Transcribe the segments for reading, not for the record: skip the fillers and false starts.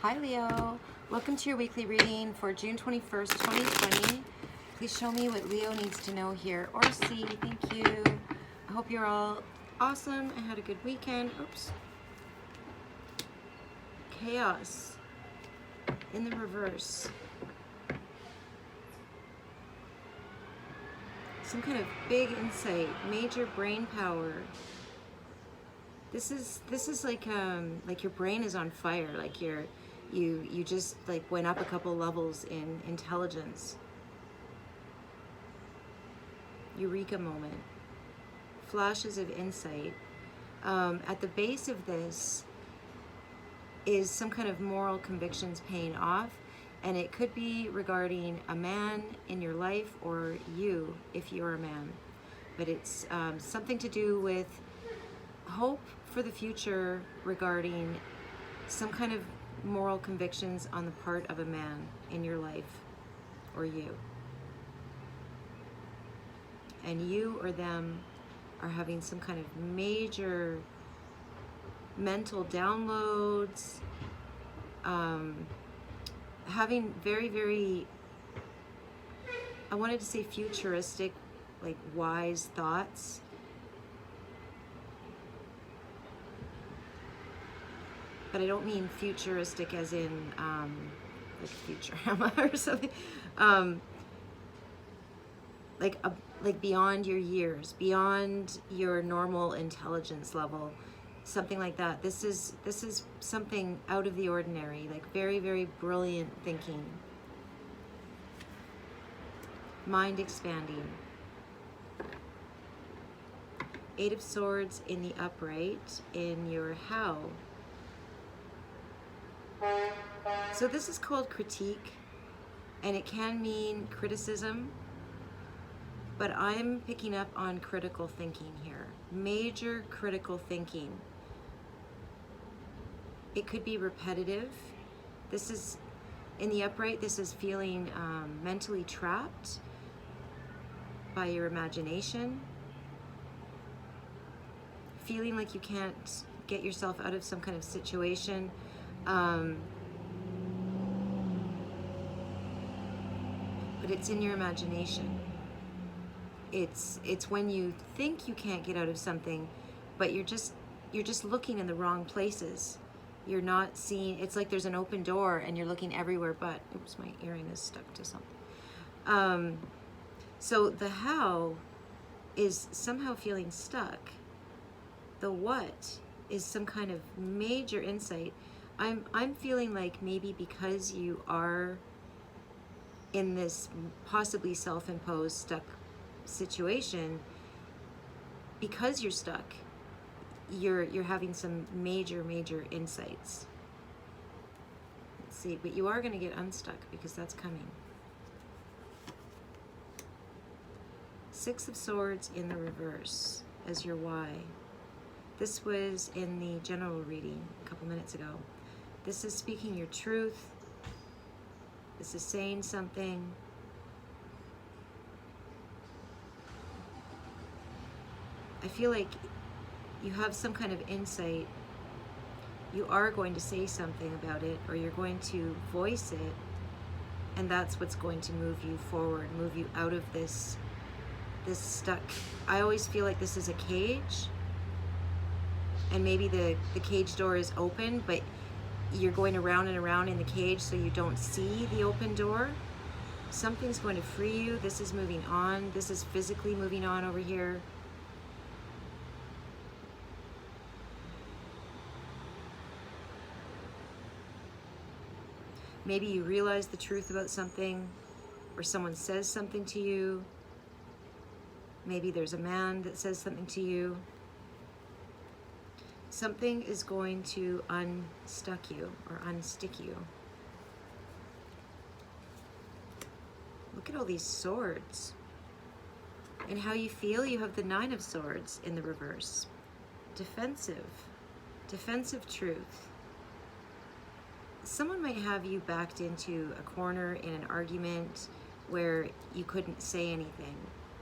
Hi Leo, welcome to your weekly reading for June 21st, 2020. Please show me what Leo needs to know here or see. Thank you. I hope you're all awesome and had a good weekend. Oops. Chaos in the reverse. Some kind of big insight, major brain power. This is like your brain is on fire, like you just like went up a couple levels in intelligence. Eureka moment. Flashes of insight. At the base of this is some kind of moral convictions paying off, and it could be regarding a man in your life or you if you're a man. But it's something to do with hope for the future regarding some kind of moral convictions on the part of a man in your life or you. And you or them are having some kind of major mental downloads, having very, I wanted to say futuristic, like wise thoughts. But I don't mean futuristic as in like Futurama or something. Like beyond your years, beyond your normal intelligence level, something like that. This is something out of the ordinary, like very brilliant thinking, mind expanding. Eight of Swords in the upright in your how. So this is called critique, and it can mean criticism, but I'm picking up on critical thinking here. Major critical thinking. It could be repetitive. This is, in the upright, this is feeling mentally trapped by your imagination. Feeling like you can't get yourself out of some kind of situation. But it's in your imagination. It's when you think you can't get out of something, but you're just looking in the wrong places. You're not seeing. It's like there's an open door and you're looking everywhere, but oops, my earring is stuck to something. So the how is somehow feeling stuck. The what is some kind of major insight. I'm feeling like maybe because you are in this possibly self-imposed stuck situation, because you're stuck, you're having some major insights. Let's see, but you are going to get unstuck because that's coming. Six of Swords in the reverse as your why. This was in the general reading a couple minutes ago. This is speaking your truth. This is saying something. I feel like you have some kind of insight. You are going to say something about it, or you're going to voice it, and that's what's going to move you forward, move you out of this stuck. I always feel like this is a cage, and maybe the cage door is open, but you're going around and around in the cage so you don't see the open door. Something's going to free you. This is moving on. This is physically moving on over here. Maybe you realize the truth about something, or someone says something to you. Maybe there's a man that says something to you. Something is going to unstuck you or unstick you. Look at all these swords. And how you feel, you have the Nine of Swords in the reverse. Defensive truth. Someone might have you backed into a corner in an argument where you couldn't say anything,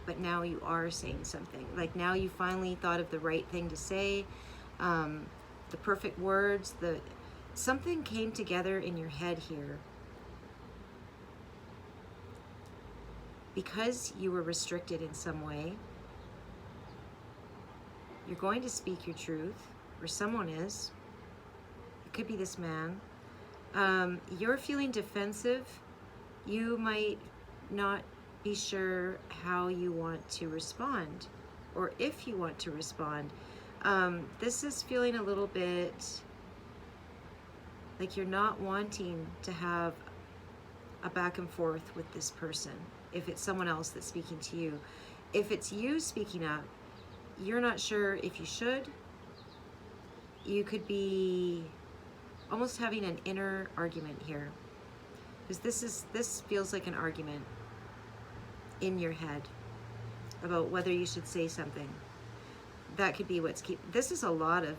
but now you are saying something. Like now you finally thought of the right thing to say. The perfect words, something came together in your head here. Because you were restricted in some way, you're going to speak your truth, or someone is. It could be this man. You're feeling defensive. You might not be sure how you want to respond, or if you want to respond. This is feeling a little bit like you're not wanting to have a back and forth with this person. If it's someone else that's speaking to you. If it's you speaking up, you're not sure if you should. You could be almost having an inner argument here. Because this feels like an argument in your head about whether you should say something. That could be what's this is a lot of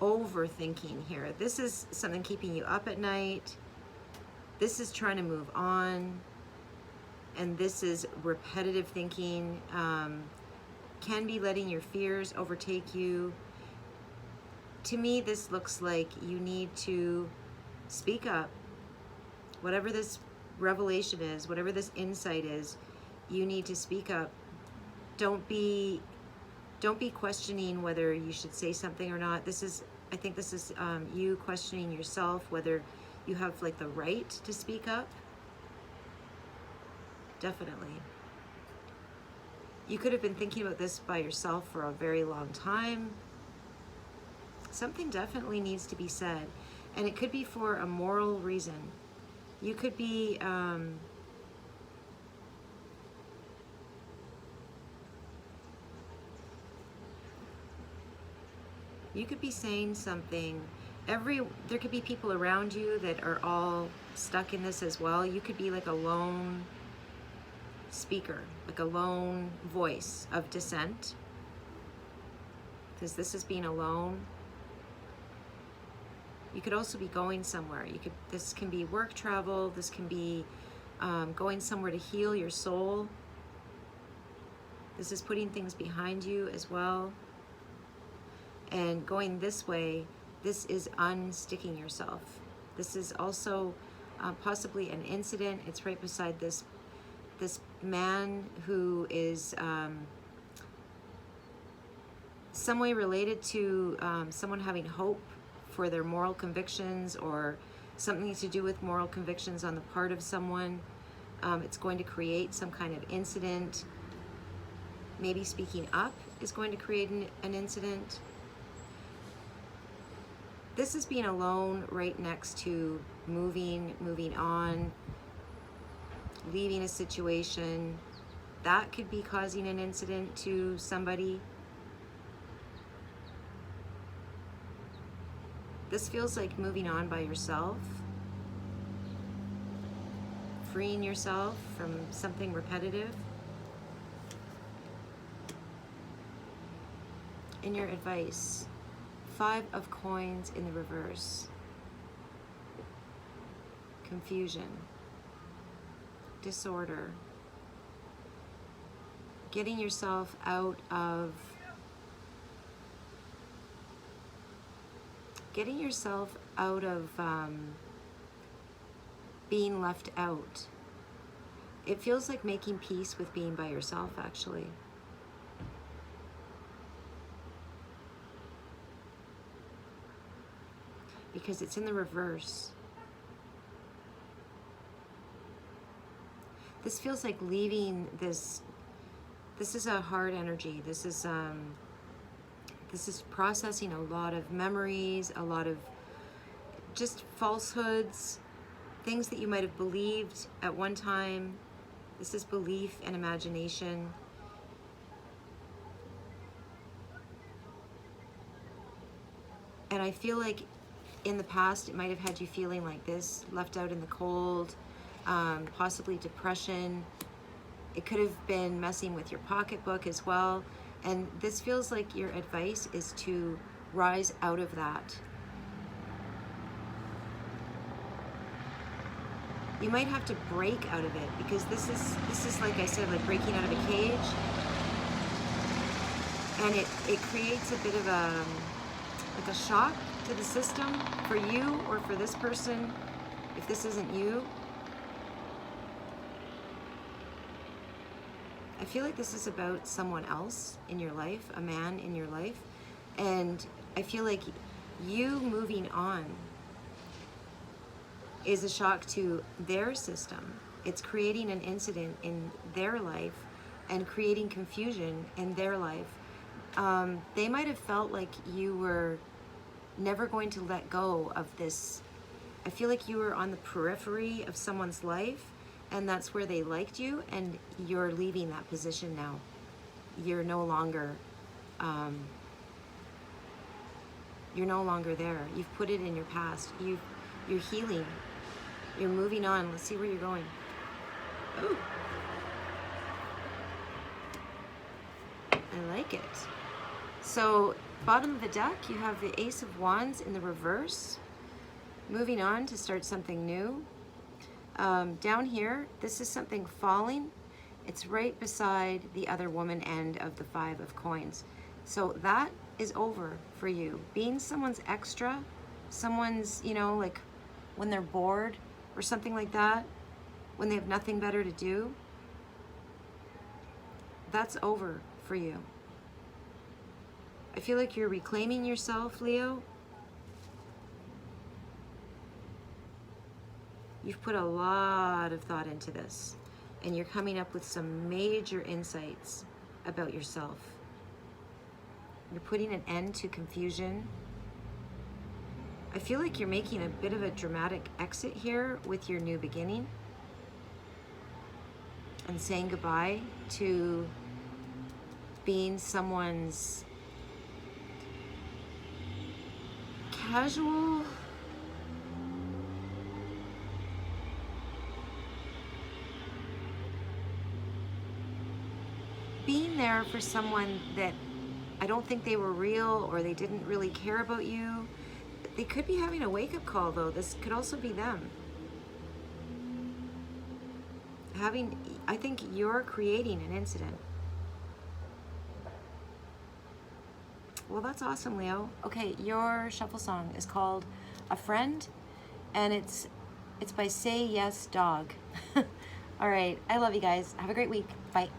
overthinking here. This is something keeping you up at night. This is trying to move on. And this is repetitive thinking. Can be letting your fears overtake you. To me, this looks like you need to speak up. Whatever this revelation is, whatever this insight is, you need to speak up. Don't be questioning whether you should say something or not. I think this is you questioning yourself, whether you have like the right to speak up. Definitely. You could have been thinking about this by yourself for a very long time. Something definitely needs to be said, and it could be for a moral reason. You could be saying something. There could be people around you that are all stuck in this as well. You could be like a lone speaker, like a lone voice of dissent, because this is being alone. You could also be going somewhere. This can be work travel. This can be going somewhere to heal your soul. This is putting things behind you as well. And going this way, this is unsticking yourself. This is also possibly an incident. It's right beside this man who is some way related to someone having hope for their moral convictions, or something to do with moral convictions on the part of someone. It's going to create some kind of incident. Maybe speaking up is going to create an incident. This is being alone right next to moving on, leaving a situation. That could be causing an incident to somebody. This feels like moving on by yourself, freeing yourself from something repetitive. In your advice, 5 of coins in the reverse. Confusion, disorder, getting yourself out of being left out. It feels like making peace with being by yourself, actually. Because it's in the reverse. This feels like leaving this. This is a hard energy. This is processing a lot of memories, a lot of just falsehoods, things that you might have believed at one time. This is belief and imagination. And I feel like in the past it might have had you feeling like this, left out in the cold, possibly depression. It could have been messing with your pocketbook as well. And this feels like your advice is to rise out of that. You might have to break out of it, because this is like I said, like breaking out of a cage. And it creates a bit of a shock to the system for you or for this person, if this isn't you, I feel like this is about someone else in your life, a man in your life, and I feel like you moving on is a shock to their system. It's creating an incident in their life and creating confusion in their life. They might have felt like you were never going to let go of this. I feel like you were on the periphery of someone's life, and that's where they liked you, and you're leaving that position now. You're no longer there. You've put it in your past. You're healing. You're moving on. Let's see where you're going. Ooh. I like it. So, bottom of the deck, you have the Ace of Wands in the reverse. Moving on to start something new. Down here, this is something falling. It's right beside the other woman end of the Five of Coins. So that is over for you. Being someone's extra, someone's, you know, like when they're bored or something like that, when they have nothing better to do, that's over for you. I feel like you're reclaiming yourself, Leo. You've put a lot of thought into this, and you're coming up with some major insights about yourself. You're putting an end to confusion. I feel like you're making a bit of a dramatic exit here with your new beginning and saying goodbye to being someone's casual, being there for someone that I don't think they were real, or they didn't really care about you. They could be having a wake-up call, though. This could also be them. I think you're creating an incident. Well, that's awesome, Leo. Okay, your shuffle song is called A Friend, and it's by Say Yes Dog. All right, I love you guys. Have a great week. Bye.